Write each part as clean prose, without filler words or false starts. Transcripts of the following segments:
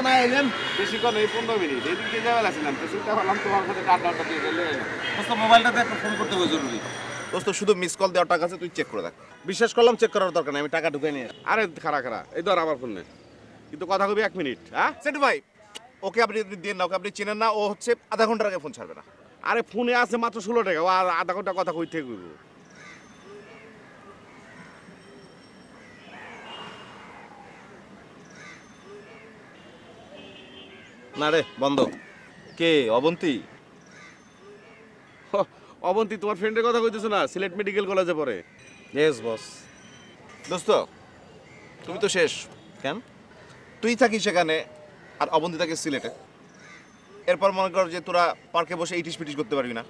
কতক্ষণ আইলেন? বেশিক্ষণ এই 15 মিনিট এদিক দিয়ে যাওয়া লাগছিলাম তো চিন্তা করলাম তোমার সাথে আড্ডা দিয়ে গেলে দোস্ত মোবাইলটাতে একটু ফোন করতে হবে জরুরি। দোস্ত শুধু মিস কল দেওয়ার টাকা আছে, তুই চেক করে দেখ। বিশ্বাস করলাম, চেক করার দরকার নেই, আমি টাকা ঢুকে নিয়ে। আরে খারা এই ধর আমার ফোন নে, কিন্তু কথা কবি 1 মিনিট। হ্যাঁ সেন্টু ভাই, ওকে আপনি দিয়ে না, ওকে আপনি চিনেন না, ও হচ্ছে আধা ঘন্টার আগে ফোন ছাড়বে না। আরে ফোনে আছে মাত্র 16 টাকা, ও আর আধা ঘন্টা কথা কই থেকে কইব। না রে, বন্ধ। কে? অবন্তী? অবন্তী তোমার ফ্রেন্ডের কথা কইতেছো না? সিলেট মেডিকেল কলেজে পড়ে। Yes boss. দোস্ত তুমি তো শেষ। কেন? তুই থাকিস সেখানে আর অবন্তী থাকে সিলেটে। এরপর মনে কর যে তোরা পার্কে বসে ইটিস পিটিস করতে পারবি না,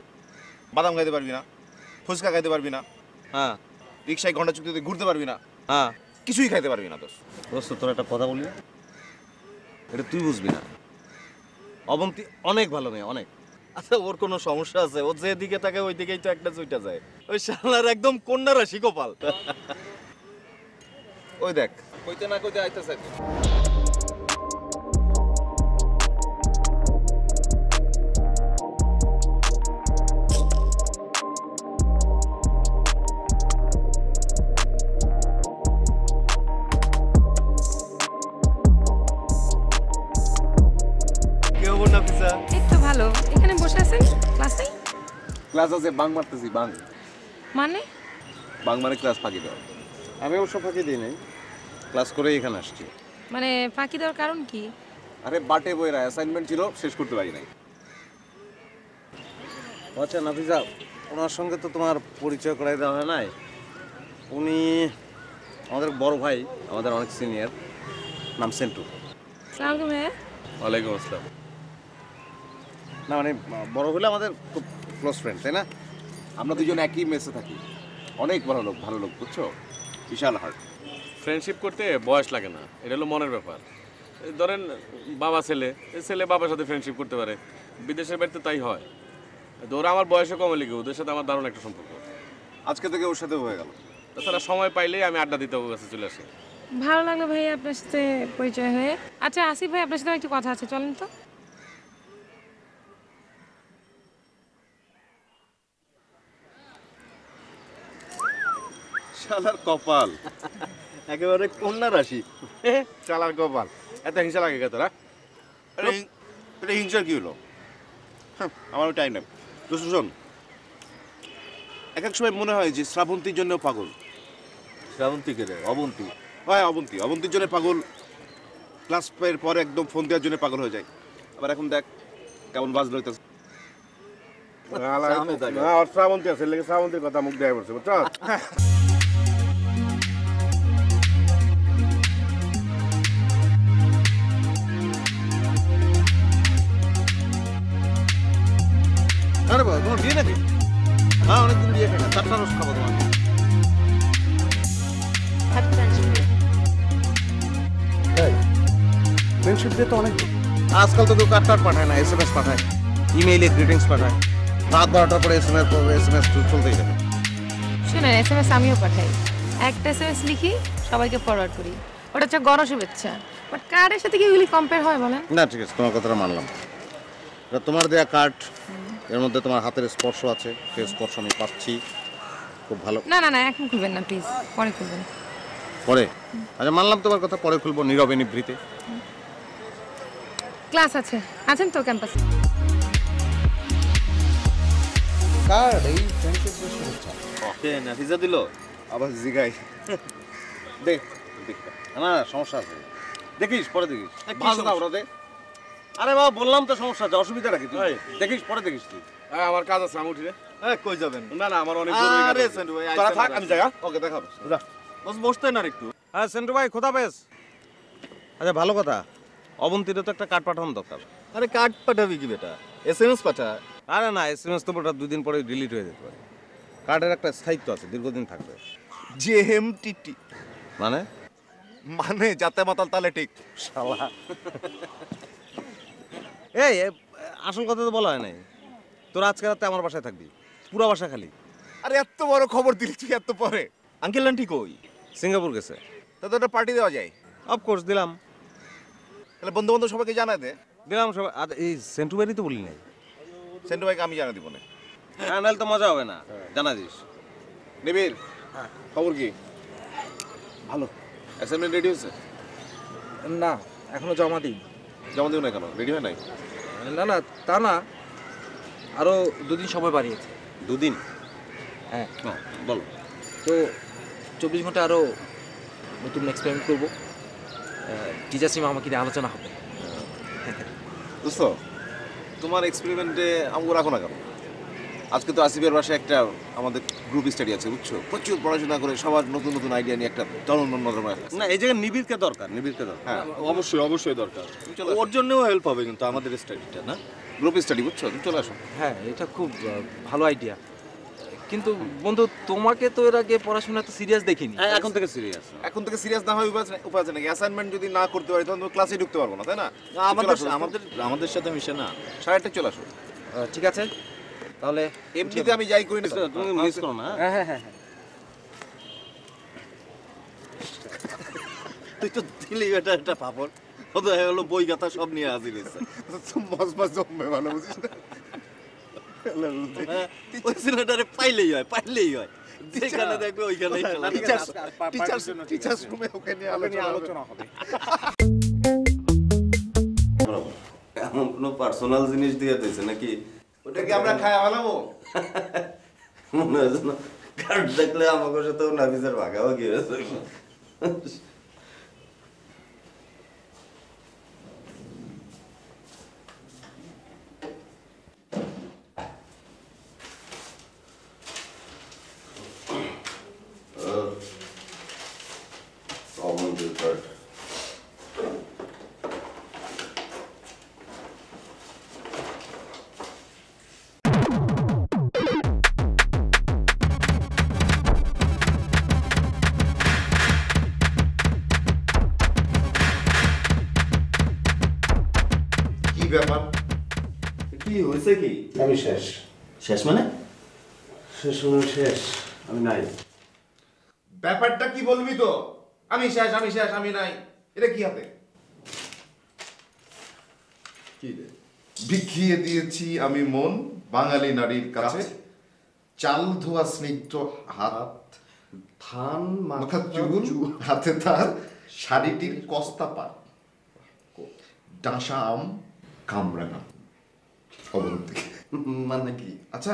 বাদাম খাইতে পারবি না, ফুচকা খাইতে পারবি না, হ্যাঁ, রিক্সায় ঘন্টা চুক্তিতে ঘুরতে পারবি না, হ্যাঁ, কিছুই খাইতে পারবি না। দোস্ত তোর একটা কথা বলি, এটা তুই বুঝবি না। অবন্তী অনেক ভালো মেয়ে, অনেক। আচ্ছা, ওর কোনো সমস্যা আছে? ও যেদিকে থাকে ওই দিকেই তো একটা চুইটা যায়। ওই শালার একদম কন্যা রাশি কপাল। ওই দেখ, কইতে না কইতে আইতাছে। ভালো, এখানে বসে আছেন? ক্লাস নেই? ক্লাস আছে, বাং মারতেছি। বাং মানে? বাং মানে ক্লাস ফাঁকি দেওয়া। আমি অবশ্য ফাঁকি দিই নাই, ক্লাস করেই এখানে আসছি। মানে ফাঁকি দেওয়ার কারণ কি? আরে বাটে বইরা অ্যাসাইনমেন্ট ছিল, শেষ করতে পারি নাই। আচ্ছা নাফিজা, ওনার সঙ্গে তো তোমার পরিচয় করাই দেওয়া হয় নাই। উনি আমাদের বড় ভাই, আমাদের অনেক সিনিয়র, নাম সেন্টু। সালাম ভাইয়া। ওয়ালাইকুম আসসালাম। না মানে বড় হলে আমাদের খুব ক্লোজ ফ্রেন্ড, তাই না? আমরা দুজন একই মেসে থাকি। অনেক ভালো লোক, ভালো লোক, বুঝছো? বিশাল হার্ট। ফ্রেন্ডশিপ করতে বয়স লাগে না, এটা হলো মনের ব্যাপার। এই ধরেন বাবা ছেলে, এই ছেলে বাবার সাথে ফ্রেন্ডশিপ করতে পারে, বিদেশের বাড়িতে তাই হয়। ওরা আমার বয়সে কমে লিখে, ওদের সাথে আমার দারুণ একটা সম্পর্ক। আজকে থেকে ওর সাথে হয়ে গেল। তাছাড়া সময় পাইলেই আমি আড্ডা দিতে ওর কাছে চলে আসি। ভালো লাগলো ভাইয়া আপনার সাথে পরিচয় হয়ে। আচ্ছা আসিফ ভাই, আপনার সাথে একটু কথা আছে, চলেন তো। শালার কপাল, একেবারে কন্যা রাশি। চালার কপাল, এত হিংসা লাগে তোরা? এটা হিংসার কি হলো? আমারও টাইম নেই। দোস্ত শোন, এক এক সময় মনে হয় যে শ্রাবন্তীর জন্য পাগল। শ্রাবন্তী কে রে? অবন্তী? হয় অবন্তীর জন্য পাগল। ক্লাস এর পরে একদম ফোন দেওয়ার জন্য পাগল হয়ে যায়। আবার এখন দেখ কেমন বাজলো হইতেছে। শ্রাবন্তী আছে, শ্রাবন্তীর কথা মুখ দেওয়া পড়ছে, বুঝছো? আরে বাবা, তোমার বিয়ে নাকি? হ্যাঁ, অনেকদিন বিয়ে খাই না, 4টা রস খাবো তোমার। ফ্রেন্ডশিপ ডে তো অনেক। আজকাল তো কেউ কার্ড পাঠায় না, SMS পাঠায়, ইমেইলে গ্রিটিংস পাঠায়। রাত 12টার পরে SMS চলতেই থাকে। শুনেন, SMS আমিও পাঠাই। একটা SMS লিখি, সবাইকে ফরওয়ার্ড করি, ওটা হচ্ছে গণশুভেচ্ছা। বাট কার্ডের সাথে কি এগুলি কম্পেয়ার হয় বলেন? না ঠিক আছে, তোমার কথাটা মানলাম। এটা তোমার দেয়া কার্ড, এর মধ্যে তোমার হাতের স্পর্শ আছে, সেই স্পর্শ আমি পাচ্ছি, খুব ভালো। না না না, এখন খুলবেন না প্লিজ, পরে খুলবেন। পরে? আচ্ছা মানলাম তোমার কথা, পরে খুলবো নীরবে নিভৃতে। ক্লাস আছে, আছেন তো ক্যাম্পাসে? কার্ড এই ফ্রেন্ডশিপ ডে শুভেচ্ছা। ওকে, নাফিজা দিল আবার জিগাই। দেখ না, সমস্যা আছে, দেখিস পরে দেখিস। বাজ না ওরা দে। আরে বাবা, বললাম তো সমস্যা আছে, অসুবিধা রাখি তুই দেখিস, পরে দেখিস তুই। আমার কাজ আছে, আমি উঠি রে। কই যাবেন? না না, আমার অনেক জরুরি কাজ আরে আছে। সেন্টু ভাই, তোরা থাক, আমি যাই। ওকে দেখাবো। বস বসতে না একটু। হ্যাঁ সেন্টু ভাই, খোদা পেস। আচ্ছা ভালো কথা, অবন্তীরও তো একটা কার্ড পাঠানো দরকার। আরে কার্ড পাঠাবি কি বেটা? SMS পাঠা। আরে না, SMS তো ওটা 2 দিন পরে ডিলিট হয়ে যেতে পারে। কার্ডের একটা স্থায়িত্ব আছে, দীর্ঘদিন থাকবে। JMTT মানে মানে যাতে মাতাল তালে ঠিক। শালা। এই আসল কথা তো বলা হয় নাই। তোর আজকে রাতে আমার বাসায় থাকবি, পুরো বাসা খালি। আরে এত বড় খবর দিলি তুই এত পরে? আঙ্কেল আন্টি কই? সিঙ্গাপুর গেছে। তা তো একটা পার্টি দেওয়া যায়। অফকোর্স দিলাম। তাহলে বন্ধু বান্ধব সবাইকে জানাই দে। দিলাম সবাই। আর এই সেন্টু ভাইরই তো বলি নাই। সেন্টু ভাইকে আমি জানা দিব না। হ্যাঁ, নাহলে তো মজা হবে না, জানা দিস। নিবিড়, খবর কি? ভালো। অ্যাসাইনমেন্ট রেডি হয়েছে? না, এখনো জমা দিই। জমা দিও না কেন? রেডি হয় নাই? না না, তা না, আরো 2 দিন সময় বাড়িয়েছে। 2 দিন? হ্যাঁ, বলো। তো 24 ঘন্টা আরো নতুন এক্সপেরিমেন্ট করবো। টিচার টিম আমাকে নিয়ে আলোচনা হবে। দোস্ত, তোমার এক্সপেরিমেন্টে আমাকে রাখো না কেন? আজকে তো আসিফের বাসায় একটা আমাদের গ্রুপ স্টাডি আছে, বুঝছো? প্রচুর পড়াশোনা করে সবার নতুন নতুন আইডিয়া নিয়ে একটা অন্যরকম না, এই জায়গায় নিবিড়কে দরকার, নিবিড়কে দরকার। হ্যাঁ, অবশ্যই দরকার। চলে ওর জন্যও হেল্প হবে কিন্তু আমাদের স্টাডিটা, না? গ্রুপ স্টাডি, বুঝছো? তুমি চলে আসো। হ্যাঁ, এটা খুব ভালো আইডিয়া। কিন্তু বন্ধু, তোমাকে তো এর আগে পড়াশোনা তো সিরিয়াস দেখিনি। হ্যাঁ, এখন থেকে সিরিয়াস। এখন থেকে সিরিয়াস না হয় উপায় আছে নাকি? অ্যাসাইনমেন্ট যদি না করতে পারি তখন ক্লাসে ঢুকতে পারবো না, তাই না? আমাদের সাথে মিশে না। 8:30 চলে আসো। ঠিক আছে, তাহলে এমনিতে আমি যাই করি না। তুমি মিস করো না। হ্যাঁ হ্যাঁ হ্যাঁ। তুই তো দিলি এটা একটা পাপড়। ও তো হলো বই গাথা সব নিয়ে হাজির হয়েছে। মজমজ জমবে ভালো, বুঝিস না? ওই ছেলেটারে পাইলেই হয়। যেখানে দেখবে ওইখানেই চলে যাবে। টিচার্স রুমে ওকে নিয়ে আলোচনা হবে। এমন কোনো পার্সোনাল জিনিস দিয়ে দিয়েছে নাকি? ওটা কি আমরা খায়া ফেলাবো? মনে হয়েছে না কার্ড দেখলে আমাকে সাথে নাফিসের ভাগাভাগি হয়েছে। কি ব্যাপার? কি হয়েছে কি? আমি শেষ। শেষ মানে? শেষ মানে শেষ। আমি নাই। ব্যাপারটা কি বলবি তো? আমি শেষ, আমি নাই। এটা কি হাতে? কি রে? বিখিয়ে দিয়েছি আমি মন বাঙালি নারীর কাছে, চাল ধোয়া স্নিগ্ধ হাত, ধান মাথা চুল, হাতে তার শাড়িটির কস্তা পাত, ডাঁসা আম কামরাঙা। অবন্তিকে মানে কি? আচ্ছা,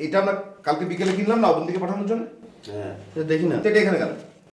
এটা আমরা কালকে বিকেলে কিনলাম না অবন্তিকে পাঠানোর জন্য? হ্যাঁ, দেখি না। এটা এখানে গেল।